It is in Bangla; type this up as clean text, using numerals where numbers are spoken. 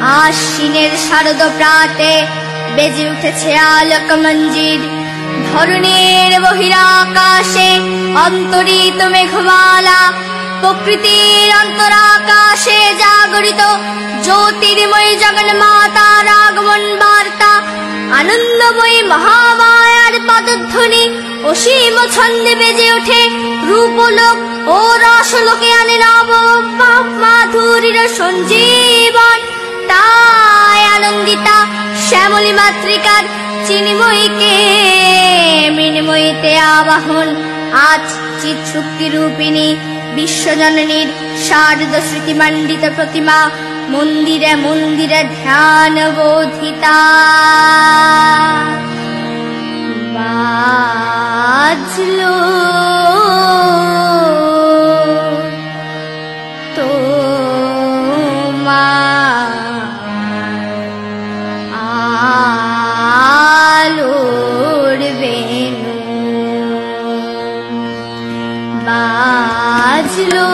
আশ্বিনের শারদ প্রাতে বেজে উঠেছে আলোক মঞ্জির। ধরণীর বহিরাকাশে অন্তরিত মেঘমালা, প্রকৃতির অন্তরাকাশে জাগরিত জ্যোতির্ময়ী জগন্মাতার আগমন বার্তা। আনন্দময়ী মহামায়ার পদধ্বনি অসীম ছন্দে বেজে ওঠে। রূপলোক ও রসলোকে আনে নব মাধুরীর সঞ্জীবন। তাই আনন্দিতা শ্যামলী মাতৃকার চিন্ময়ীকে মৃন্ময়ীতে আবাহন। আজ চিৎশক্তি রূপিণী বিশ্বজননীর শারদ স্মৃতিমণ্ডিত প্রতিমা মন্দিরে মন্দিরে ধ্যান বোধিতা। বাজলো আলোর বেণু, বাজলো